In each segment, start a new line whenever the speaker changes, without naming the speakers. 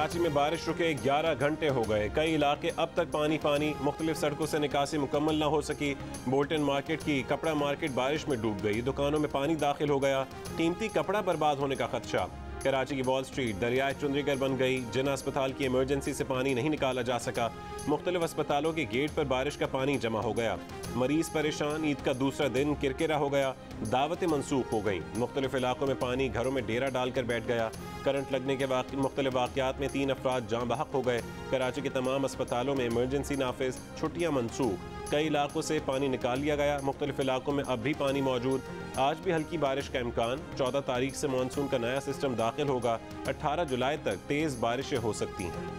कराची में बारिश रुके 11 घंटे हो गए। कई इलाके अब तक पानी पानी। मुख्तलिफ सड़कों से निकासी मुकम्मल ना हो सकी। बोल्टन मार्केट की कपड़ा मार्केट बारिश में डूब गई। दुकानों में पानी दाखिल हो गया। कीमती कपड़ा बर्बाद होने का खदशा। कराची की वॉल स्ट्रीट दरियाए चुंदरीगर बन गई। जिना अस्पताल की इमरजेंसी से पानी नहीं निकाला जा सका। मुख्तलिफ अस्पतालों के गेट पर बारिश का पानी जमा हो गया। मरीज परेशान। ईद का दूसरा दिन किरकिरा हो गया। दावतें मनसूख हो गई। मुख्तलिफ इलाकों में पानी घरों में डेरा डालकर बैठ गया। करंट लगने के मुख्तलिफ वाक़यात में 3 अफराद जाँ बहक हो गए। कराची के तमाम अस्पतालों में इमरजेंसी नाफिज। छुट्टियाँ मनसूख। कई इलाकों से पानी निकाल लिया गया। मुख्तलिफ इलाकों में अब भी पानी मौजूद। आज भी हल्की बारिश का इम्कान। 14 तारीख से मानसून का नया सिस्टम दाखिल होगा। 18 जुलाई तक तेज़ बारिशें हो सकती हैं।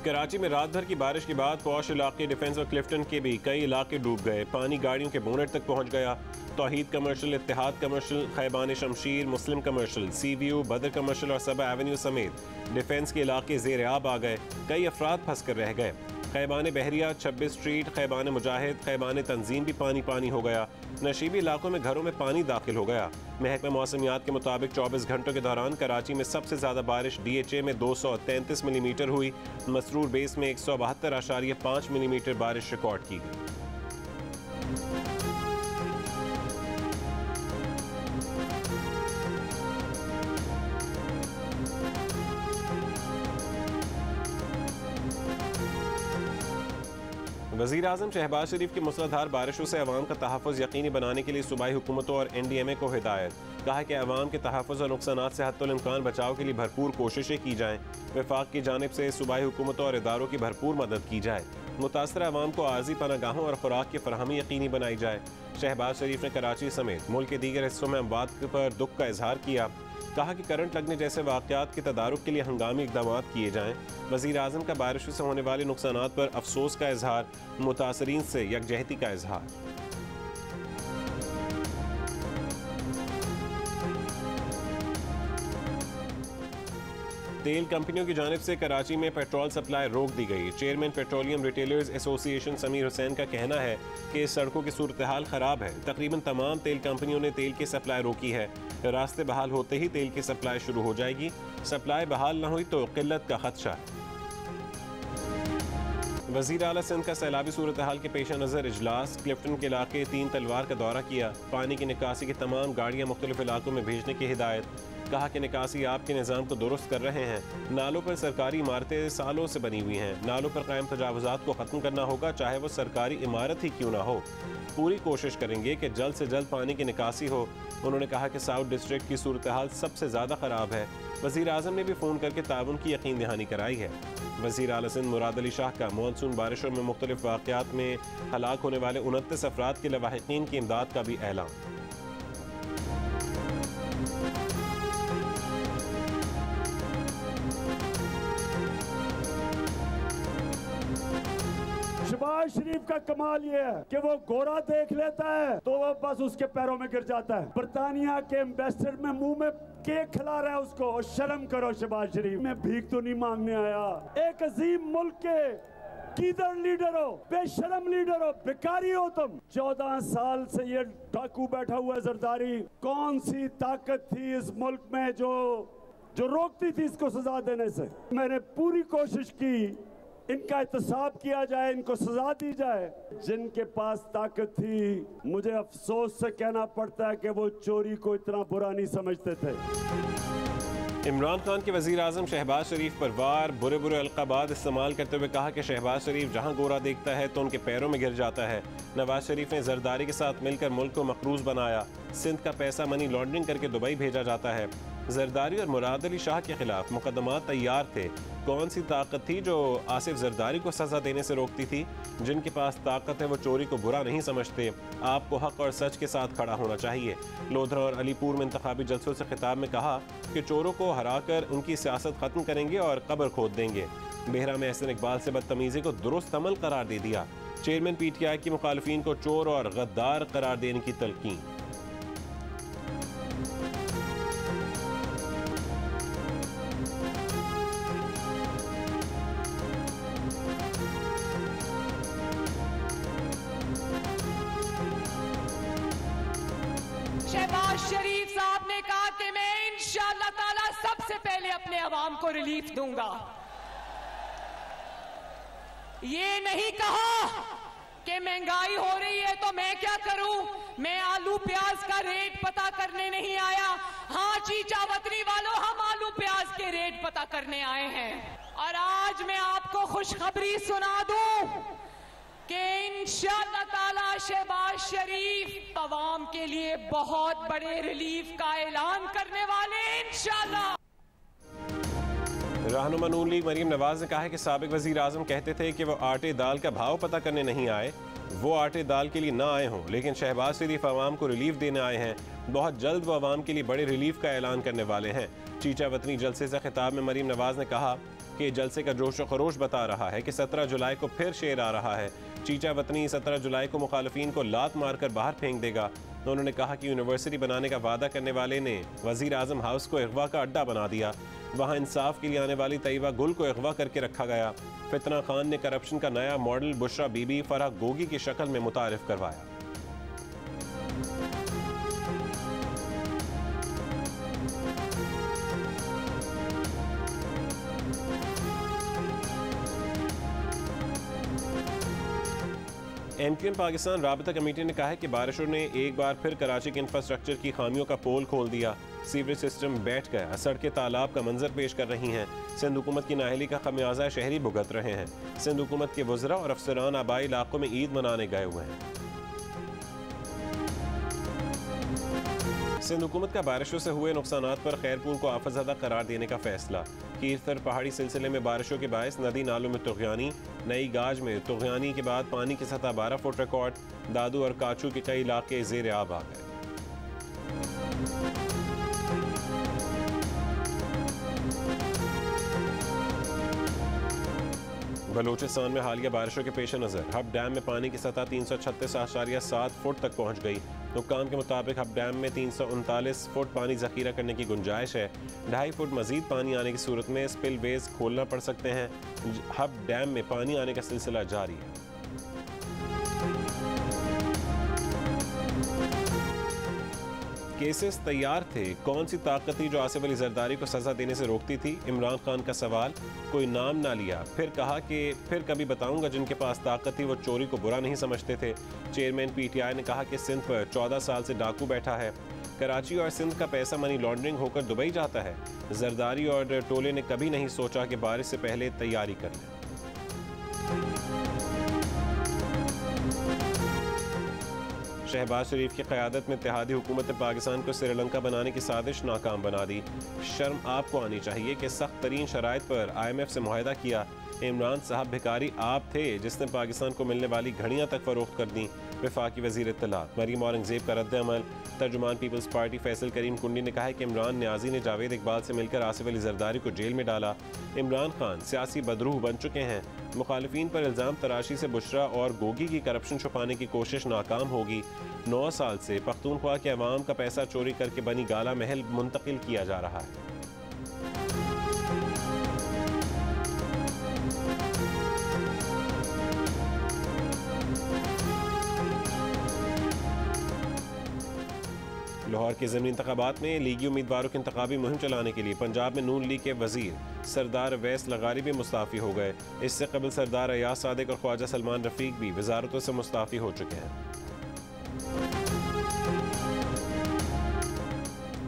कराची में रात भर की बारिश के बाद पौश इलाके डिफेंस और क्लिफ्टन के भी कई इलाके डूब गए। पानी गाड़ियों के बोनेट तक पहुंच गया। Tauheed commercial, Ittehad commercial, Khayaban Shamsheer, Muslim commercial, C V U, Badar commercial और सबा एवेन्यू समेत डिफेंस के इलाके ज़ेर आब आ गए। कई अफराद फंस कर रह गए। खैबान बहरिया, 26 स्ट्रीट, खैबान मुजाहिद, खैबान तंजीम भी पानी पानी हो गया। नशीबी इलाकों में घरों में पानी दाखिल हो गया। महकमा मौसमियात के मुताबिक 24 घंटों के दौरान कराची में सबसे ज़्यादा बारिश DHA में 233 मिलीमीटर हुई। मसरूर बेस में 172.5 मिलीमीटर बारिश रिकॉर्ड की गई। वज़ीर आज़म शहबाज शरीफ की मूसलाधार बारिशों से अवाम का तहफ़्फ़ुज़ यकीनी बनाने के लिए सूबाई हुकूमतों और NDMA को हिदायत। कहा कि अवाम के तहफ़्फ़ुज़ और नुकसानात से हद्दुल इम्कान बचाव के लिए भरपूर कोशिशें की जाएँ। वफाक की जानिब से सूबाई हुकूमतों और इदारों की भरपूर मदद की जाए। मुतासरा अवाम को आर्जी पनागाहों और खुराक की फराहमी यकीनी बनाई जाए। शहबाज शरीफ ने कराची समेत मुल्क के दीगर हिस्सों में अमवात पर दुख का इजहार किया। कहा कि करंट लगने जैसे वाक़यात के तदारुक के लिए हंगामी इक़दाम किए जाएँ। वज़ीर आज़म का बारिशों से होने वाले नुकसानात पर अफसोस का इजहार। मुतासरीन से यकजहती का इजहार। तेल कंपनियों की जानिब से कराची में पेट्रोल सप्लाई रोक दी गई। Chairman petroleum retailers association Sameer Hussain का कहना है कि सड़कों की सूरत हाल ख़राब है। तकरीबन तमाम तेल कंपनियों ने तेल की सप्लाई रोकी है। रास्ते बहाल होते ही तेल की सप्लाई शुरू हो जाएगी। सप्लाई बहाल न हुई तो किल्लत का खदशा है। वज़ीर आला सिंध का सैलाबी सूरत हाल के पेश नज़र इजलास। क्लिफ्टन के इलाके 3 तलवार का दौरा किया। पानी की निकासी की तमाम गाड़ियाँ मुख्तलिफ इलाकों में भेजने की हिदायत। कहा कि निकासी आपके निज़ाम को दुरुस्त कर रहे हैं। नालों पर सरकारी इमारतें सालों से बनी हुई हैं। नालों पर कायम तजावुज़ात को ख़त्म करना होगा, चाहे वो सरकारी इमारत ही क्यों ना हो। पूरी कोशिश करेंगे कि जल्द से जल्द पानी की निकासी हो। उन्होंने कहा कि साउथ डिस्ट्रिक्ट की सूरत हाल सबसे ज़्यादा ख़राब है। वज़ीर आज़म ने भी फ़ोन करके ताउन की यकीन दहानी कराई है। वज़ीर आला सिंध मुराद अली शाह का मानसून बारिशों में मुख्तलिफ वाक़यात में हलाक होने वाले 29 अफराद के लवाहिकीन की इमदाद का भी ऐलान।
शहबाज शरीफ का कमाल ये है कि वो गोरा देख लेता है तो वो बस उसके पैरों में गिर जाता है। बरतानिया के एम्बेसडर में मुंह में केक खिला रहा है उसको। और शर्म करो शहबाज शरीफ। मैं भीख तो नहीं मांगने आया। एक अजीम मुल्क के किधर लीडर हो, बेशरम लीडर हो, बेकारी हो तुम। 14 साल से ये डाकू बैठा हुआ है जरदारी। कौन सी ताकत थी इस मुल्क में जो रोकती थी इसको सजा देने से। मैंने पूरी कोशिश की इनका एहतसाब किया जाए, इनको सजा दी जाए। जिनके पास ताकत थी, मुझे अफसोस से कहना पड़ता है कि वो चोरी को इतना बुरा नहीं समझते थे।
इमरान खान के वज़ीर आज़म शहबाज शरीफ पर वार बुरे बुरे अलक़ाबात इस्तेमाल करते हुए कहा कि शहबाज शरीफ जहां गोरा देखता है तो उनके पैरों में गिर जाता है। नवाज शरीफ ने जरदारी के साथ मिलकर मुल्क को मकरूज़ बनाया। सिंध का पैसा मनी लॉन्ड्रिंग करके दुबई भेजा जाता है। जरदारी और मुराद अली शाह के खिलाफ मुकदमा तैयार थे। कौन सी ताकत थी जो आसिफ जरदारी को सजा देने से रोकती थी? जिनके पास ताकत है वो चोरी को बुरा नहीं समझते। आपको हक और सच के साथ खड़ा होना चाहिए। लोधरा और अलीपुर में इंतखाबी जलसों से खिताब में कहा कि चोरों को हराकर उनकी सियासत खत्म करेंगे और कब्र खोद देंगे। बेहरा में एहसन इकबाल से बदतमीजी को दुरुस्त अमल करार दे दिया। चेयरमैन PTI की मुखालिफिन को चोर और गद्दार करार देने की तलकीन।
शहबाज शरीफ साहब ने कहा कि मैं इंशाअल्लाह ताला सबसे पहले अपने अवाम को रिलीफ दूंगा। ये नहीं कहा कि महंगाई हो रही है तो मैं क्या करूं, मैं आलू प्याज का रेट पता करने नहीं आया। हाँ चीचा वतनी वालों, हम आलू प्याज के रेट पता करने आए हैं। और आज मैं आपको खुशखबरी सुना दूं कि इंशाअल्लाह ताला शहबाज शरीफ अवाम के लिए बहुत बड़े रिलीफ का ऐलान करने वाले हैं इंशाअल्लाह।
रहनुमा नून लीग मरीम नवाज ने कहा है कि साबिक वजीर आजम कहते थे कि वो आटे दाल का भाव पता करने नहीं आए, वो आटे दाल के लिए ना आए हों, लेकिन शहबाज शरीफ अवाम को रिलीफ देने आए हैं। बहुत जल्द वो अवाम के लिए बड़े रिलीफ का ऐलान करने वाले हैं। चीचा वतनी जलसे से खिताब में मरीम नवाज ने कहा कि जलसे का जोश व खरोश बता रहा है कि 17 जुलाई को फिर शेर आ रहा है। चीचा वतनी 17 जुलाई को मुखालिफिन को लात मारकर बाहर फेंक देगा। उन्होंने कहा कि यूनिवर्सिटी बनाने का वादा करने वाले ने वजीर आजम हाउस को अगवा का अड्डा बना दिया। वहाँ इंसाफ के लिए आने वाली तैयबा गुल को अगवा करके रखा गया। फितना खान ने करप्शन का नया मॉडल बुशरा बीबी फराह गोगी की शक्ल में मुतारिफ करवाया। MQM पाकिस्तान राबता कमेटी ने कहा है कि बारिशों ने एक बार फिर कराची के इंफ्रास्ट्रक्चर की खामियों का पोल खोल दिया। सीवरेज सिस्टम बैठ गया, सड़कें तालाब का मंजर पेश कर रही हैं। सिंध हुकूमत की नाअहली का खमियाजा शहरी भुगत रहे हैं। सिंध हुकूमत के वज़रा और अफसरान आबाई इलाकों में ईद मनाने गए हुए हैं। सिंध हुकूमत का बारिशों से हुए नुकसानात पर खैरपुर को आफतज़दा करार देने का फैसला। कीरथर पहाड़ी सिलसिले में बारिशों के बायस नदी नालों में तुग़यानी। नई गाज में तुग़यानी के बाद पानी की सतह 12 फुट रिकॉर्ड। दादू और काचू के कई इलाके ज़ेर आब आ गए। बलूचिस्तान में हालिया बारिशों के पेश नज़र हब डैम में पानी की सतह 336.7 फुट तक पहुँच गई। हुक्काम के मुताबिक हब डैम में 339 फुट पानी जखीरा करने की गुंजाइश है। 2.5 फुट मजीद पानी आने की सूरत में स्पिल वेज खोलना पड़ सकते हैं। हब डैम में पानी आने का सिलसिला जारी है। केसेस तैयार थे, कौन सी ताकत थी जो आसिफ अली जरदारी को सजा देने से रोकती थी? इमरान खान का सवाल। कोई नाम ना लिया, फिर कहा कि फिर कभी बताऊंगा जिनके पास ताकत थी वो चोरी को बुरा नहीं समझते थे। चेयरमैन PTI ने कहा कि सिंध पर 14 साल से डाकू बैठा है। कराची और सिंध का पैसा मनी लॉन्ड्रिंग होकर दुबई जाता है। जरदारी और टोले ने कभी नहीं सोचा कि बारिश से पहले तैयारी कर लें। शहबाज शरीफ की क़यादत में इत्तेहादी हुकूमत ने पाकिस्तान को श्रीलंका बनाने की साजिश नाकाम बना दी। शर्म आपको आनी चाहिए कि सख्त तरीन शराइत पर IMF से मुआहदा किया। इमरान साहब भिखारी आप थे जिसने पाकिस्तान को मिलने वाली घड़ियाँ तक फरोख्त कर दी। वफाकी वज़ीर इत्तलात मरीम औरंगज़ेब का रद्द अमल। तर्जुमान पीपल्स पार्टी फैसल करीम कुंडी ने कहा है कि इमरान न्याजी ने जावेद इकबाल से मिलकर आसिफ अली जरदारी को जेल में डाला। इमरान खान सियासी बदरूह बन चुके हैं। मुखालिफिन पर इल्ज़ाम तराशी से बुशरा और गोगी की करप्शन छुपाने की कोशिश नाकाम होगी। 9 साल से पख्तूनख्वा के अवाम का पैसा चोरी करके बनी गाला महल मुंतकिल किया जा रहा है। लाहौर के ज़मीनी इंतखाबात में लीगी उम्मीदवारों की इंतखाबी मुहिम चलाने के लिए पंजाब में नून लीग के वजीर सरदार अवैस लगारी भी मुस्ताफ़ी हो गए। इससे कबल सरदार अयाज सादिक और ख्वाजा सलमान रफ़ीक भी वजारतों से मुस्ताफ़ी हो चुके हैं।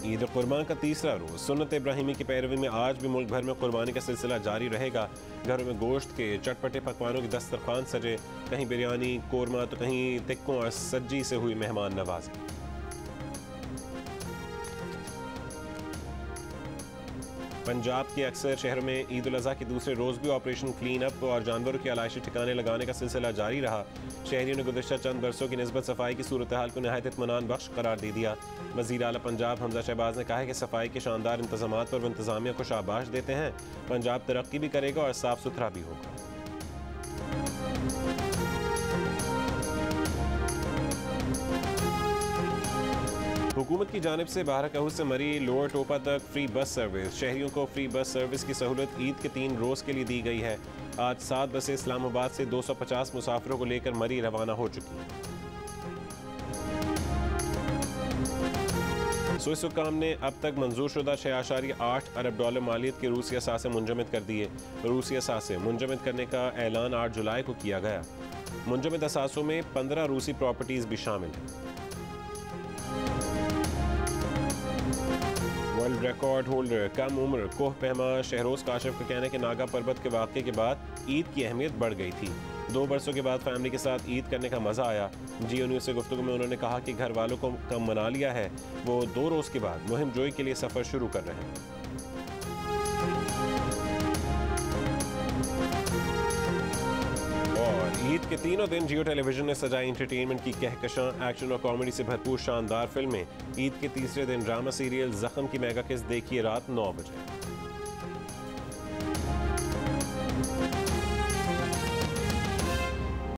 ईद कुर्बान का तीसरा रोज़ सुन्नत इब्राहिमी की पैरवी में आज भी मुल्क भर में कुर्बानी का सिलसिला जारी रहेगा। घरों में गोश्त के चटपटे पकवानों की दस्तरखान सजे, कहीं बिरयानी कोरमा तो कहीं तिक्कों और सज्जी से हुई मेहमान नवाजी। पंजाब के अक्सर शहरों में ईद उल अज़हा के दूसरे रोज़ भी ऑपरेशन क्लीन अप और जानवरों के आलाइशी ठिकाने लगाने का सिलसिला जारी रहा। शहरियों ने गुज़श्ता चंद बरसों की निस्बत सफाई की सूरत हाल को नहायत इत्मीनान बख्श करार दे दिया। वज़ीर आला पंजाब हमजा शहबाज ने कहा है कि सफाई के शानदार इंतजामात पर वो इंतजामिया को शाबाश देते हैं। पंजाब तरक्की भी करेगा और साफ सुथरा भी होगा। हुकूमत की जानिब से बहरकहू से मरी लोअर टोपा तक फ्री बस सर्विस। शहरियों को फ्री बस सर्विस की सहूलत ईद के 3 रोज़ के लिए दी गई है। आज 7 बसें इस्लामाबाद से 250 मुसाफिरों को लेकर मरी रवाना हो चुकी हैं। स्विस हुक्काम ने अब तक मंजूर शुदा 6.8 अरब डॉलर मालियत के रूसी असासे मुंजमद कर दिए। रूसी असासे मुंजमद करने का ऐलान 8 जुलाई को किया गया। मुंजमद असासों में 15 रूसी प्रॉपर्टीज भी शामिल हैं। वर्ल्ड रिकॉर्ड होल्डर कम उम्र कोह पहमा शहरोज काशिफ का कहना है कि नागा पर्वत के वाक़े के बाद ईद की अहमियत बढ़ गई थी। 2 बरसों के बाद फैमिली के साथ ईद करने का मज़ा आया। जियो न्यूज़ से गुफ्तगू में उन्होंने कहा कि घर वालों को कम मना लिया है। वो 2 रोज़ के बाद मुहिम जोई के लिए सफ़र शुरू कर रहे हैं। ईद के 3 दिन जियो टेलीविजन ने सजाई एंटरटेनमेंट की कहकशां, एक्शन और कॉमेडी से भरपूर शानदार फिल्में। ईद के तीसरे दिन ड्रामा सीरियल जख्म की मेगा किस्त देखिए रात 9 बजे।